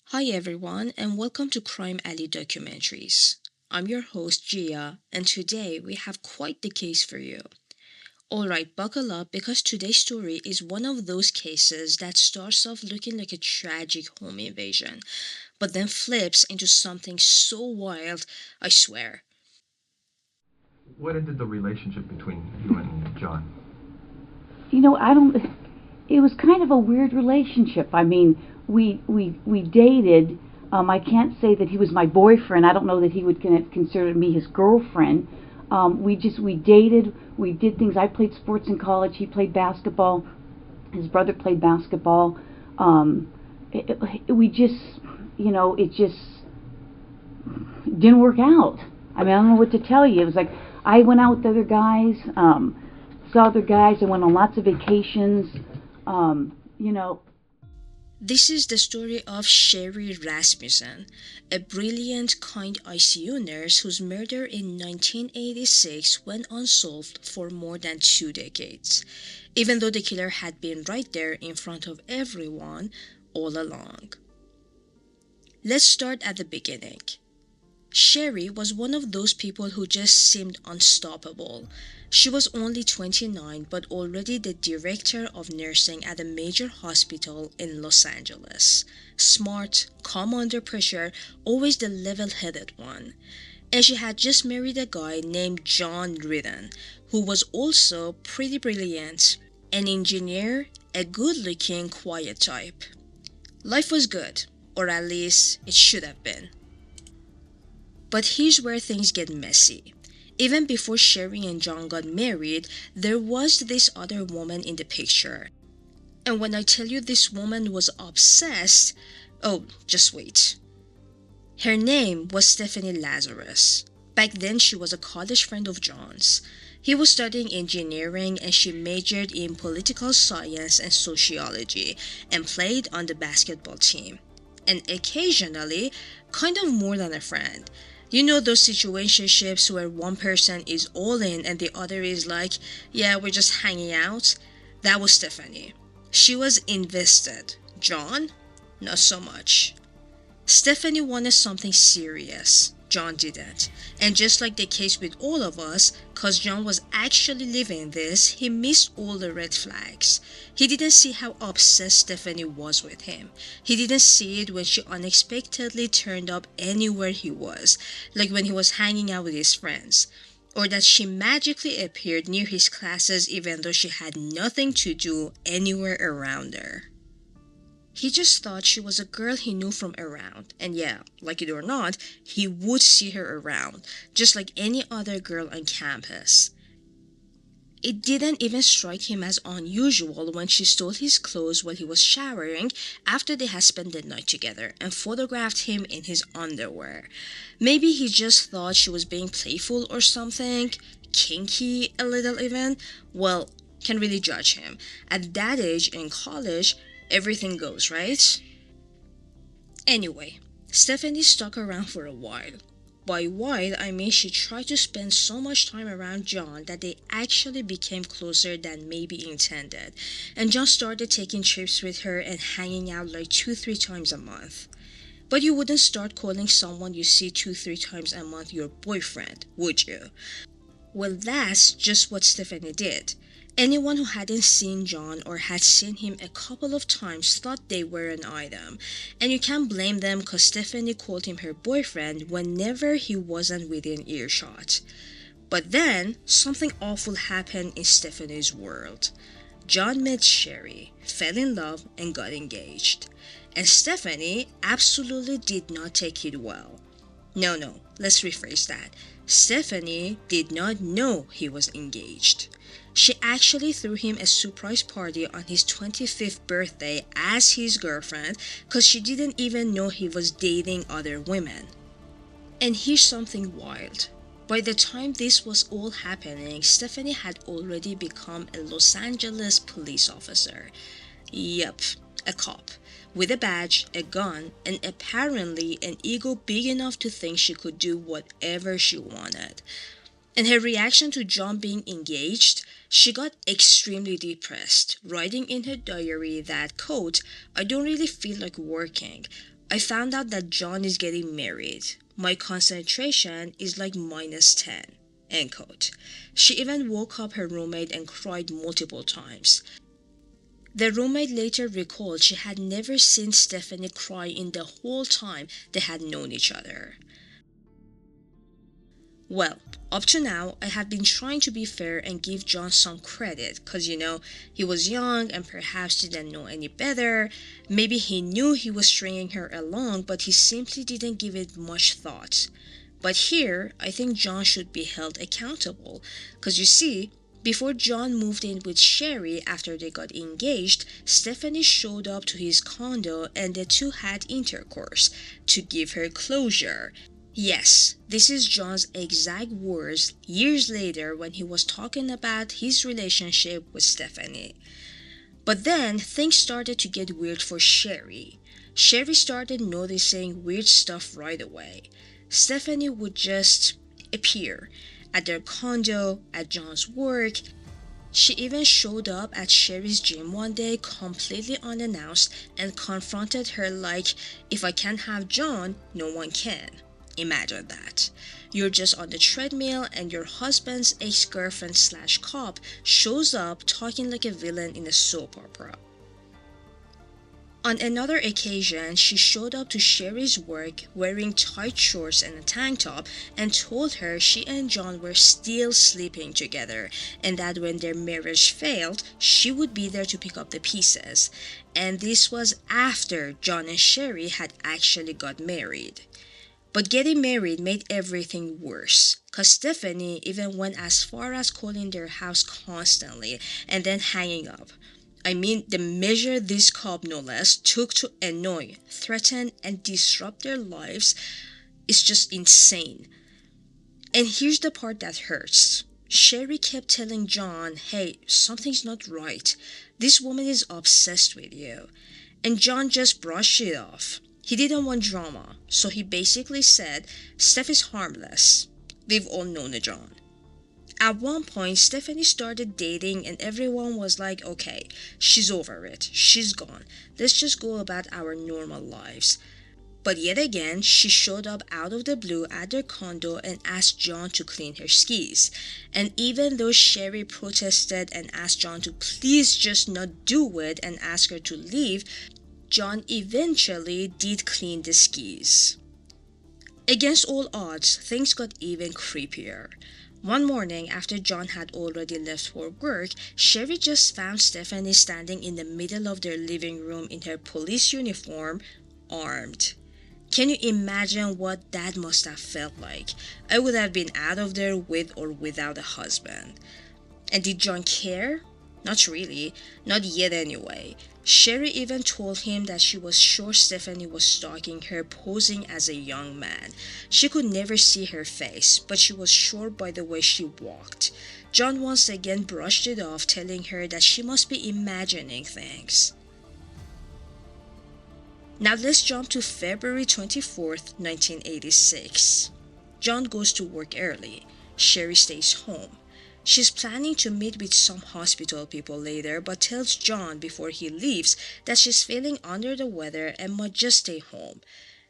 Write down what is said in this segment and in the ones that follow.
Hi everyone, and welcome to Crime Alley Documentaries. I'm your host Gia, and today we have quite the case for you. Alright, buckle up because today's story is one of those cases that starts off looking like a tragic home invasion, but then flips into something so wild, I swear. What ended the relationship between you and John? I don't. It was kind of a weird relationship. I mean, we dated. I can't say that he was my boyfriend. I don't know that he would consider me his girlfriend. We dated. We did things. I played sports in college. He played basketball. His brother played basketball. We just, it just didn't work out. I mean, I don't know what to tell you. It was like I went out with other guys, saw other guys. I went on lots of vacations. You know, This is the story of Sheri Rasmussen, a brilliant, kind ICU nurse whose murder in 1986 went unsolved for more than 2 decades, even though the killer had been right there in front of everyone all along. Let's start at the beginning. Sherry was one of those people who just seemed unstoppable. She was only 29 but already the director of nursing at a major hospital in Los Angeles. Smart, calm under pressure, always the level headed one. And she had just married a guy named John Ridden, who was also pretty brilliant, an engineer, a good looking, quiet type. Life was good, or at least it should have been. But here's where things get messy. Even before Sherry and John got married, there was this other woman in the picture. And when I tell you this woman was obsessed, oh, just wait. Her name was Stephanie Lazarus. Back then, she was a college friend of John's. He was studying engineering and she majored in political science and sociology and played on the basketball team. And occasionally, kind of more than a friend. You know those situationships where one person is all in and the other is like, yeah, we're just hanging out? That was Stephanie. She was invested. John? Not so much. Stephanie wanted something serious. John didn't. And just like the case with all of us, cause John was actually living this, he missed all the red flags. He didn't see how obsessed Stephanie was with him. He didn't see it when she unexpectedly turned up anywhere he was, like when he was hanging out with his friends. Or that she magically appeared near his classes even though she had nothing to do anywhere around there. He just thought she was a girl he knew from around, and yeah, like it or not, he would see her around, just like any other girl on campus. It didn't even strike him as unusual when she stole his clothes while he was showering after they had spent the night together and photographed him in his underwear. Maybe he just thought she was being playful or something, kinky a little even. Well, can really judge him. At that age in college, everything goes, right? Anyway, Stephanie stuck around for a while. By while, I mean she tried to spend so much time around John that they actually became closer than maybe intended, and John started taking trips with her and hanging out like 2, 3 times a month. But you wouldn't start calling someone you see 2, 3 times a month your boyfriend, would you? Well, that's just what Stephanie did. Anyone who hadn't seen John or had seen him a couple of times thought they were an item, and you can't blame them because Stephanie called him her boyfriend whenever he wasn't within earshot. But then, something awful happened in Stephanie's world. John met Sherry, fell in love, and got engaged. And Stephanie absolutely did not take it well. No, no, let's rephrase that. Stephanie did not know he was engaged. She actually threw him a surprise party on his 25th birthday as his girlfriend because she didn't even know he was dating other women. And here's something wild. By the time this was all happening, Stephanie had already become a Los Angeles police officer. Yup, a cop. With a badge, a gun, and apparently an ego big enough to think she could do whatever she wanted. And her reaction to John being engaged, she got extremely depressed, writing in her diary that, quote, I don't really feel like working. I found out that John is getting married. My concentration is like -10. End quote. She even woke up her roommate and cried multiple times. The roommate later recalled she had never seen Stephanie cry in the whole time they had known each other. Well, up to now, I have been trying to be fair and give John some credit because, he was young and perhaps didn't know any better. Maybe he knew he was stringing her along, but he simply didn't give it much thought. But here, I think John should be held accountable because you see, before John moved in with Sheri after they got engaged, Stephanie showed up to his condo and the two had intercourse to give her closure. Yes, this is John's exact words years later when he was talking about his relationship with Stephanie. But then things started to get weird for Sheri. Sheri started noticing weird stuff right away. Stephanie would just appear at their condo, at John's work. She even showed up at Sheri's gym one day completely unannounced and confronted her like, if I can't have John, no one can. Imagine that. You're just on the treadmill and your husband's ex-girlfriend / cop shows up talking like a villain in a soap opera. On another occasion, she showed up to Sheri's work wearing tight shorts and a tank top and told her she and John were still sleeping together and that when their marriage failed, she would be there to pick up the pieces. And this was after John and Sheri had actually got married. But getting married made everything worse, cause Stephanie even went as far as calling their house constantly and then hanging up. I mean, the measure this cop, no less, took to annoy, threaten, and disrupt their lives is just insane. And here's the part that hurts. Sheri kept telling John, hey, something's not right. This woman is obsessed with you. And John just brushed it off. He didn't want drama, so he basically said, Steph is harmless. We've all known a John. At one point, Stephanie started dating and everyone was like, okay, she's over it, she's gone. Let's just go about our normal lives. But yet again, she showed up out of the blue at their condo and asked John to clean her skis. And even though Sheri protested and asked John to please just not do it and ask her to leave, John eventually did clean the skis. Against all odds, things got even creepier. One morning, after John had already left for work, Sheri just found Stephanie standing in the middle of their living room in her police uniform, armed. Can you imagine what that must have felt like? I would have been out of there with or without a husband. And did John care? Not really, not yet anyway. Sheri even told him that she was sure Stephanie was stalking her posing as a young man. She could never see her face, but she was sure by the way she walked. John once again brushed it off, telling her that she must be imagining things. Now let's jump to February 24th, 1986. John goes to work early. Sheri stays home. She's planning to meet with some hospital people later, but tells John before he leaves that she's feeling under the weather and might just stay home.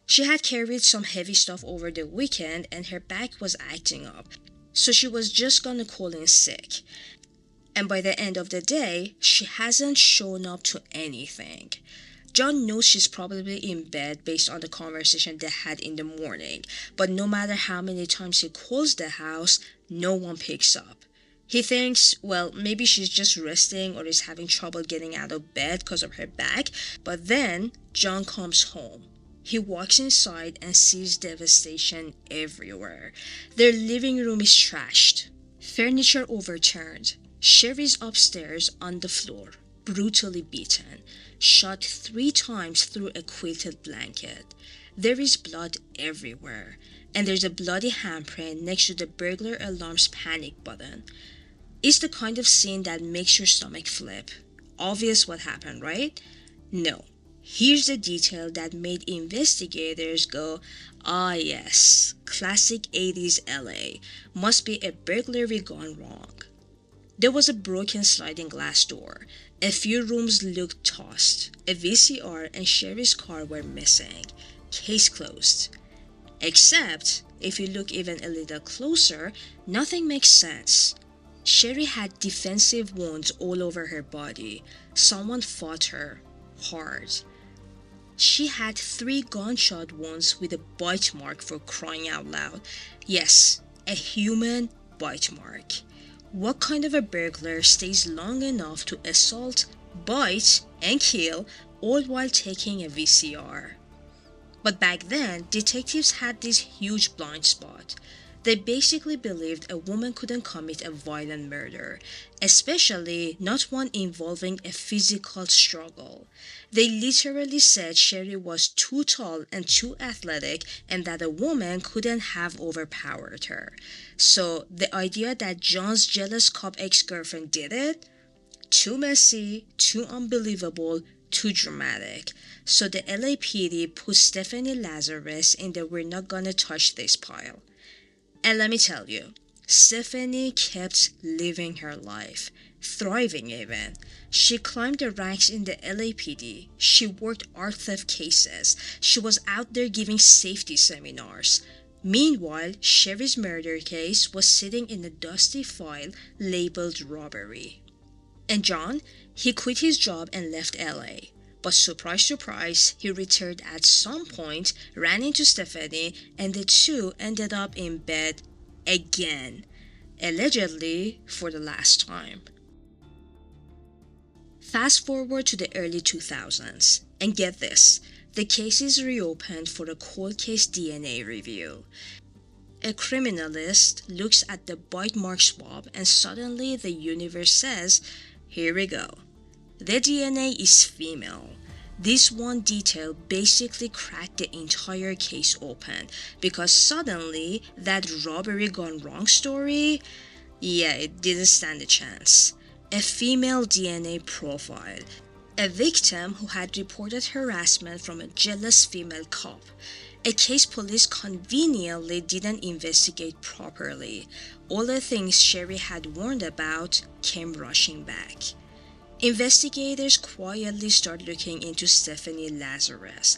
She had carried some heavy stuff over the weekend and her back was acting up, so she was just gonna call in sick. And by the end of the day, she hasn't shown up to anything. John knows she's probably in bed based on the conversation they had in the morning, but no matter how many times he calls the house, no one picks up. He thinks, well, maybe she's just resting or is having trouble getting out of bed because of her back, but then John comes home. He walks inside and sees devastation everywhere. Their living room is trashed, furniture overturned. Sheri's upstairs on the floor, brutally beaten, shot 3 times through a quilted blanket. There is blood everywhere, and there's a bloody handprint next to the burglar alarm's panic button. It's the kind of scene that makes your stomach flip. Obvious what happened, right? No. Here's the detail that made investigators go, ah yes, classic 80s LA. Must be a burglary gone wrong. There was a broken sliding glass door. A few rooms looked tossed. A VCR and Sherri's car were missing. Case closed. Except, if you look even a little closer, nothing makes sense. Sheri had defensive wounds all over her body. Someone fought her hard. She had 3 gunshot wounds with a bite mark, for crying out loud. Yes, a human bite mark. What kind of a burglar stays long enough to assault, bite, and kill, all while taking a VCR? But back then, detectives had this huge blind spot. They basically believed a woman couldn't commit a violent murder, especially not one involving a physical struggle. They literally said Sheri was too tall and too athletic and that a woman couldn't have overpowered her. So the idea that John's jealous cop ex-girlfriend did it? Too messy, too unbelievable, too dramatic. So the LAPD put Stephanie Lazarus in the "we're not gonna touch this" pile. And let me tell you, Stephanie kept living her life, thriving even. She climbed the ranks in the LAPD. She worked art theft cases. She was out there giving safety seminars. Meanwhile, Sheri's murder case was sitting in a dusty file labeled robbery. And John, he quit his job and left LA. But surprise, surprise, he returned at some point, ran into Stephanie, and the two ended up in bed again. Allegedly for the last time. Fast forward to the early 2000s, and get this, the case is reopened for a cold case DNA review. A criminalist looks at the bite mark swab and suddenly the universe says, here we go. The DNA is female. This one detail basically cracked the entire case open because suddenly that robbery gone wrong story, it didn't stand a chance. A female DNA profile. A victim who had reported harassment from a jealous female cop. A case police conveniently didn't investigate properly. All the things Sheri had warned about came rushing back. Investigators quietly start looking into Stephanie Lazarus,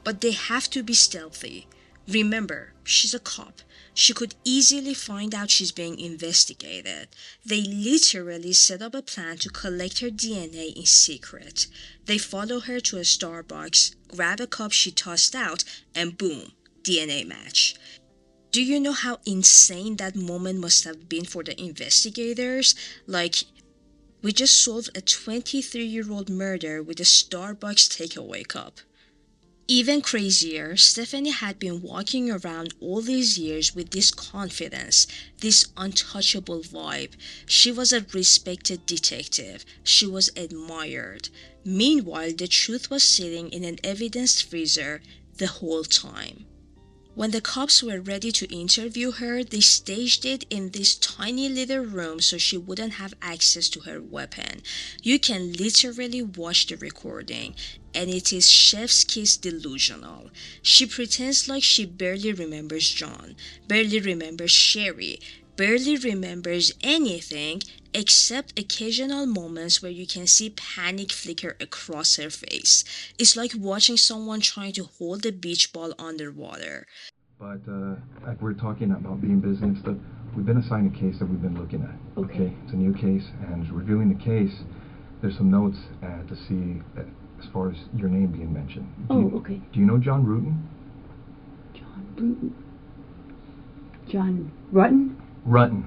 but they have to be stealthy. Remember, she's a cop. She could easily find out she's being investigated. They literally set up a plan to collect her DNA in secret. They follow her to a Starbucks, grab a cup she tossed out, and boom, DNA match. Do you know how insane that moment must have been for the investigators? Like, we just solved a 23-year-old murder with a Starbucks takeaway cup. Even crazier, Stephanie had been walking around all these years with this confidence, this untouchable vibe. She was a respected detective. She was admired. Meanwhile, the truth was sitting in an evidence freezer the whole time. When the cops were ready to interview her, they staged it in this tiny little room so she wouldn't have access to her weapon. You can literally watch the recording, and it is chef's kiss delusional. She pretends like she barely remembers John, barely remembers Sheri, barely remembers anything except occasional moments where you can see panic flicker across her face. It's like watching someone trying to hold a beach ball underwater. But like we're talking about being busy and stuff, we've been assigned a case that we've been looking at. Okay. It's a new case, and reviewing the case, there's some notes to see as far as your name being mentioned. Okay. Do you know John Rutten? John Bruton. John Rutten? Rutten.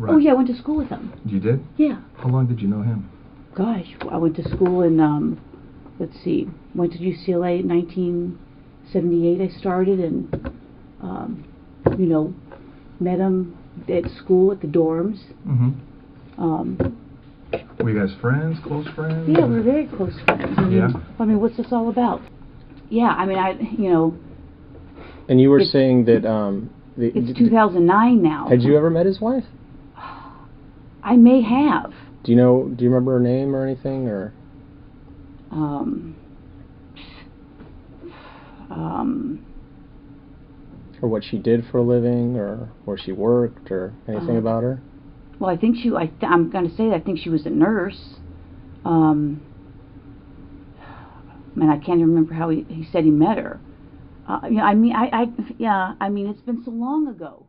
Oh yeah, I went to school with him. You did? Yeah. How long did you know him? Gosh, I went to school in, went to UCLA in 1978 I started, and, met him at school at the dorms. Mm-hmm. Were you guys friends, close friends? Yeah, we're very close friends. I mean, what's this all about? Yeah, I mean, And you were saying that, it's 2009 now. Had you ever met his wife? I may have. Do you remember her name or anything, or? Or what she did for a living, or where she worked, or anything about her? Well, I think I'm going to say that I think she was a nurse. Man, I can't remember how he said he met her. Yeah, I mean, it's been so long ago.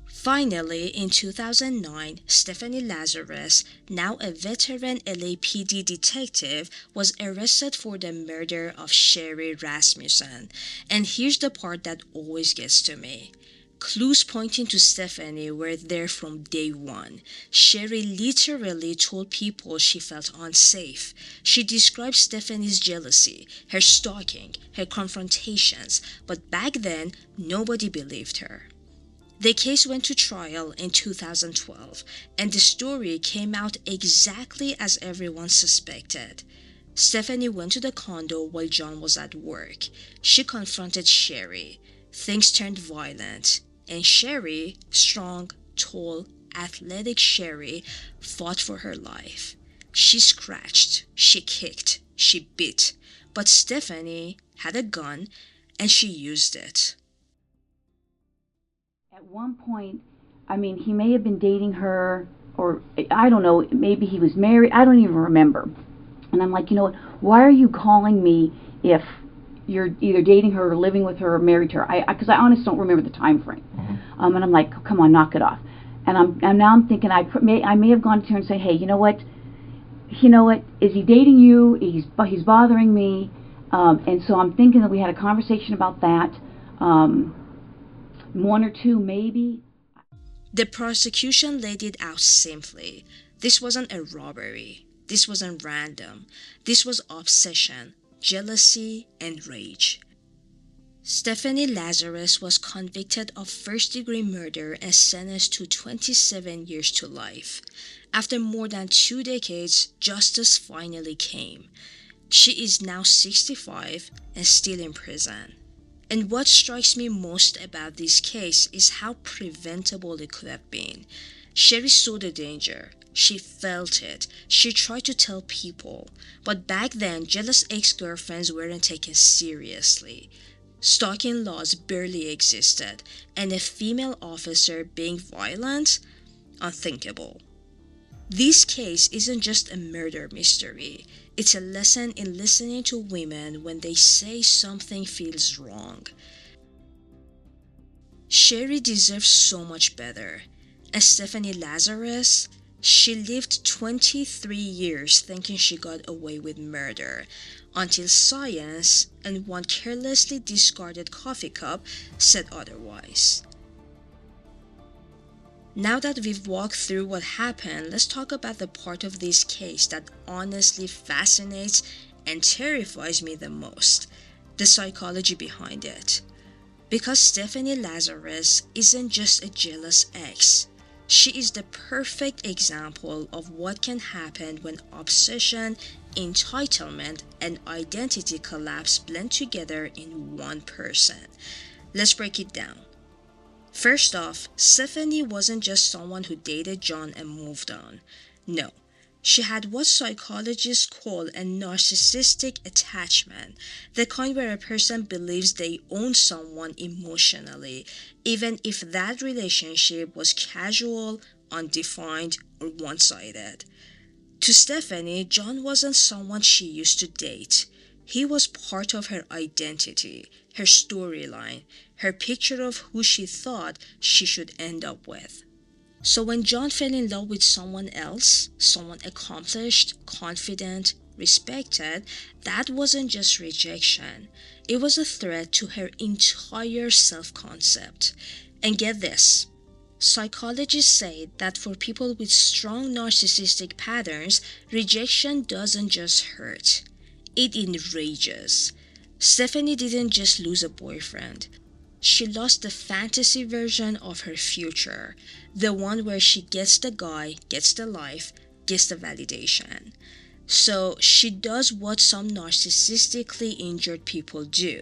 Finally, in 2009, Stephanie Lazarus, now a veteran LAPD detective, was arrested for the murder of Sheri Rasmussen. And here's the part that always gets to me. Clues pointing to Stephanie were there from day one. Sheri literally told people she felt unsafe. She described Stephanie's jealousy, her stalking, her confrontations, but back then, nobody believed her. The case went to trial in 2012, and the story came out exactly as everyone suspected. Stephanie went to the condo while John was at work. She confronted Sheri. Things turned violent, and Sheri, strong, tall, athletic Sheri, fought for her life. She scratched, she kicked, she bit, but Stephanie had a gun, and she used it. At one point, I mean, he may have been dating her, or I don't know, maybe he was married. I don't even remember. And I'm like, you know what? Why are you calling me if you're either dating her or living with her or married to her? Because I honestly don't remember the time frame. And I'm like, come on, knock it off. And now I'm thinking I may have gone to her and say, hey, you know what? Is he dating you? He's bothering me. And so I'm thinking that we had a conversation about that. One or two, maybe. The prosecution laid it out simply. This wasn't a robbery. This wasn't random. This was obsession, jealousy, and rage. Stephanie Lazarus was convicted of first-degree murder and sentenced to 27 years to life. After more than 2 decades, justice finally came. She is now 65 and still in prison. And what strikes me most about this case is how preventable it could have been. Sheri saw the danger. She felt it. She tried to tell people. But back then, jealous ex-girlfriends weren't taken seriously. Stalking laws barely existed, and a female officer being violent? Unthinkable. This case isn't just a murder mystery. It's a lesson in listening to women when they say something feels wrong. Sheri deserves so much better. And Stephanie Lazarus, she lived 23 years thinking she got away with murder, until science and one carelessly discarded coffee cup said otherwise. Now that we've walked through what happened, let's talk about the part of this case that honestly fascinates and terrifies me the most, the psychology behind it. Because Stephanie Lazarus isn't just a jealous ex. She is the perfect example of what can happen when obsession, entitlement, and identity collapse blend together in one person. Let's break it down. First off, Stephanie wasn't just someone who dated John and moved on. No, she had what psychologists call a narcissistic attachment, the kind where a person believes they own someone emotionally, even if that relationship was casual, undefined, or one-sided. To Stephanie, John wasn't someone she used to date. He was part of her identity, her storyline, her picture of who she thought she should end up with. So when John fell in love with someone else, someone accomplished, confident, respected, that wasn't just rejection. It was a threat to her entire self-concept. And get this, psychologists say that for people with strong narcissistic patterns, rejection doesn't just hurt. It enrages. Stephanie didn't just lose a boyfriend. She lost the fantasy version of her future, the one where she gets the guy, gets the life, gets the validation. So she does what some narcissistically injured people do.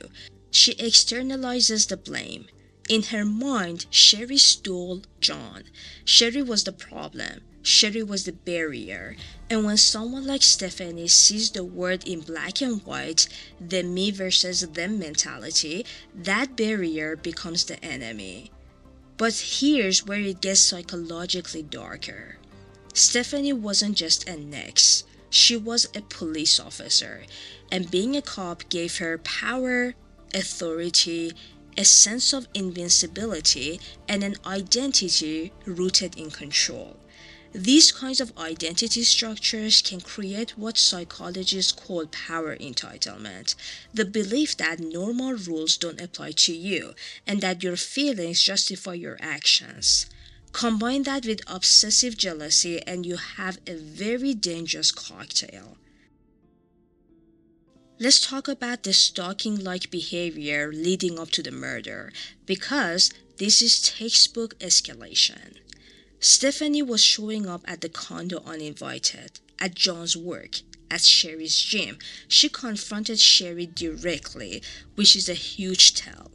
She externalizes the blame. In her mind, Sheri stole John. Sheri was the problem. Sheri was the barrier. And when someone like Stephanie sees the world in black and white, the me versus them mentality, that barrier becomes the enemy. But here's where it gets psychologically darker. Stephanie wasn't just an ex, she was a police officer, and being a cop gave her power, authority, a sense of invincibility, and an identity rooted in control. These kinds of identity structures can create what psychologists call power entitlement, the belief that normal rules don't apply to you and that your feelings justify your actions. Combine that with obsessive jealousy, and you have a very dangerous cocktail. Let's talk about the stalking like behavior leading up to the murder, because this is textbook escalation. Stephanie was showing up at the condo uninvited, at John's work, at Sherri's gym. She confronted Sherri directly, which is a huge tell.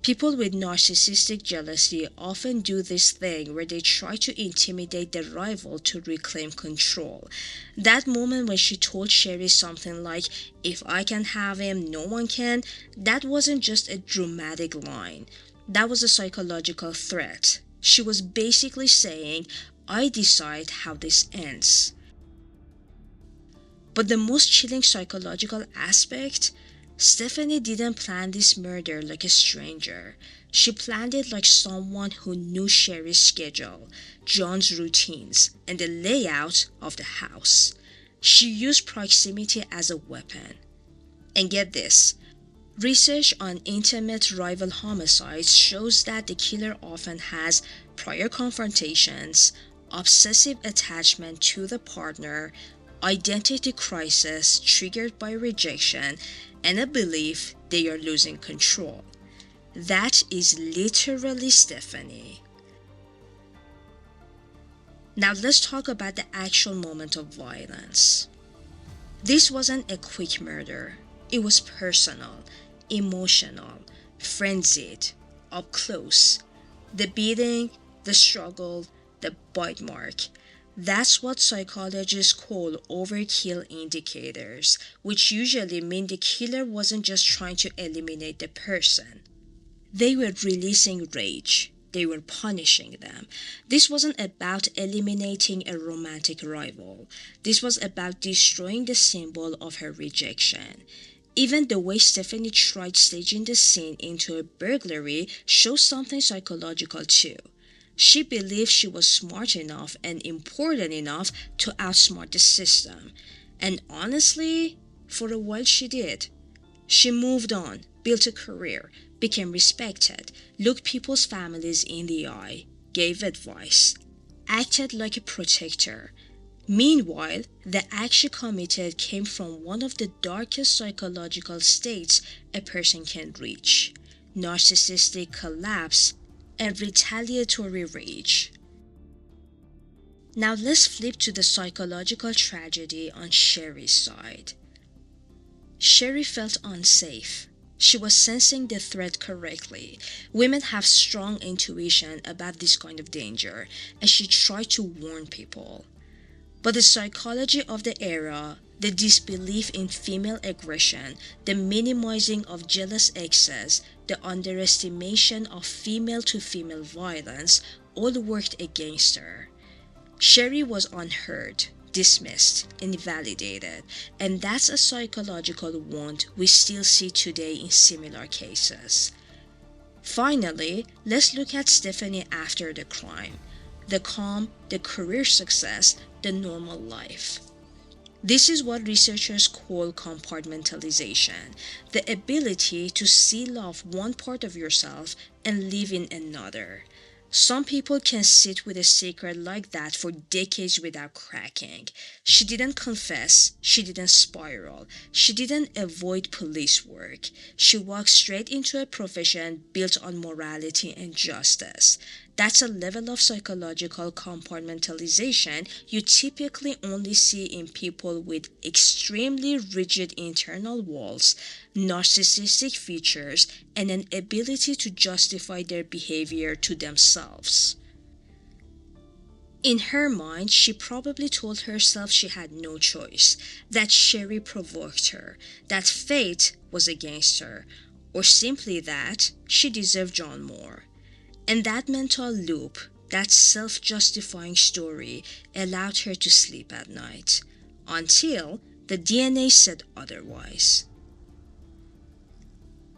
People with narcissistic jealousy often do this thing where they try to intimidate their rival to reclaim control. That moment when she told Sherri something like, "If I can have him, no one can," that wasn't just a dramatic line. That was a psychological threat. She was basically saying, "I decide how this ends." But the most chilling psychological aspect, Stephanie didn't plan this murder like a stranger. She planned it like someone who knew Sherri's schedule, John's routines, and the layout of the house. She used proximity as a weapon. And get this, research on intimate rival homicides shows that the killer often has prior confrontations, obsessive attachment to the partner, identity crisis triggered by rejection, and a belief they are losing control. That is literally Stephanie. Now let's talk about the actual moment of violence. This wasn't a quick murder. It was personal, emotional, frenzied, up close. The beating, the struggle, the bite mark. That's what psychologists call overkill indicators, which usually mean the killer wasn't just trying to eliminate the person. They were releasing rage. They were punishing them. This wasn't about eliminating a romantic rival. This was about destroying the symbol of her rejection. Even the way Stephanie tried staging the scene into a burglary shows something psychological too. She believed she was smart enough and important enough to outsmart the system. And honestly, for a while she did. She moved on, built a career, became respected, looked people's families in the eye, gave advice, acted like a protector. Meanwhile, the act she committed came from one of the darkest psychological states a person can reach: narcissistic collapse and retaliatory rage. Now let's flip to the psychological tragedy on Sherri's side. Sherri felt unsafe. She was sensing the threat correctly. Women have strong intuition about this kind of danger, and she tried to warn people. But the psychology of the era, the disbelief in female aggression, the minimizing of jealous exes, the underestimation of female-to-female violence all worked against her. Sherri was unheard, dismissed, invalidated, and that's a psychological wound we still see today in similar cases. Finally, let's look at Stephanie after the crime. The calm, the career success, the normal life. This is what researchers call compartmentalization, the ability to seal off one part of yourself and live in another. Some people can sit with a secret like that for decades without cracking. She didn't confess, she didn't spiral, she didn't avoid police work. She walked straight into a profession built on morality and justice. That's a level of psychological compartmentalization you typically only see in people with extremely rigid internal walls, narcissistic features, and an ability to justify their behavior to themselves. In her mind, she probably told herself she had no choice, that Sherri provoked her, that fate was against her, or simply that she deserved John more. And that mental loop, that self-justifying story, allowed her to sleep at night, until the DNA said otherwise.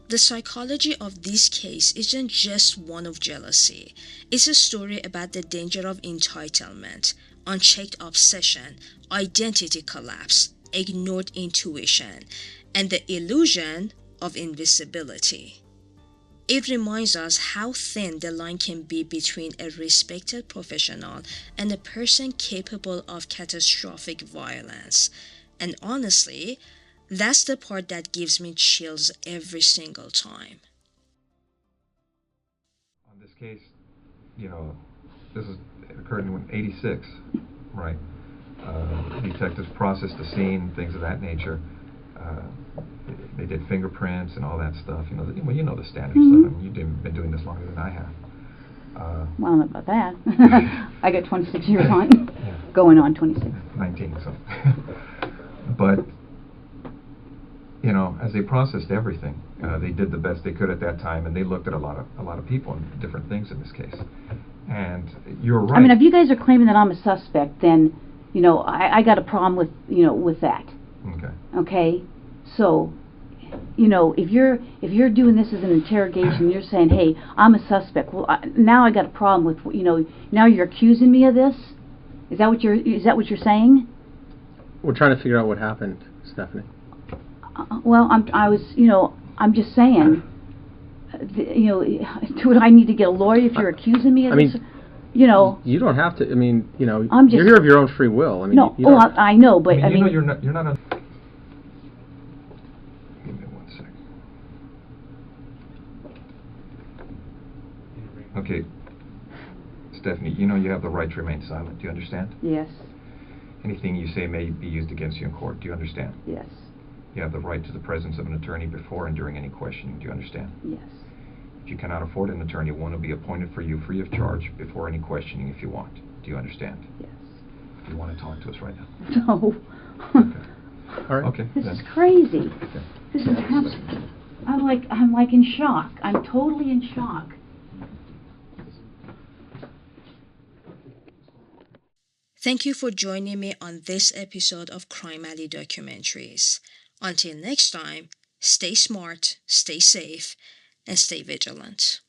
The psychology of this case isn't just one of jealousy. It's a story about the danger of entitlement, unchecked obsession, identity collapse, ignored intuition, and the illusion of invisibility. It reminds us how thin the line can be between a respected professional and a person capable of catastrophic violence. And honestly, that's the part that gives me chills every single time. On this case, this occurred in '86, right? Detectives processed the scene, things of that nature. They did fingerprints and all that stuff. You know the standard stuff. I mean, you've been doing this longer than I have. Well, I don't know about that. I got 26 years on, Yeah. going on 26. 19, so. But, as they processed everything, they did the best they could at that time, and they looked at a lot of people and different things in this case. And you're right. I mean, if you guys are claiming that I'm a suspect, then, I got a problem with that. Okay. Okay? So, if you're doing this as an interrogation, you're saying, hey, I'm a suspect. Well, now I got a problem with, now you're accusing me of this? Is that what you're saying? We're trying to figure out what happened, Stephanie. Well, I'm just saying, do I need to get a lawyer if you're accusing me of this? You don't have to. I mean, I'm just, you're here of your own free will. I mean, no. you don't, I know, but I mean, you're not a. Give me 1 second. Okay, Stephanie. You have the right to remain silent. Do you understand? yes, Anything you say may be used against you in court. Do you understand? yes, You have the right to the presence of an attorney before and during any questioning. Do you understand? yes, If you cannot afford an attorney, one will be appointed for you free of charge before any questioning if you want. Do you understand? yes. Do you want to talk to us right now? No. Okay. all right. Okay. This then. is crazy. Okay. This is I'm like in shock. I'm totally in shock. Thank you for joining me on this episode of Crime Alley Documentaries. Until next time, stay smart, stay safe, and stay vigilant.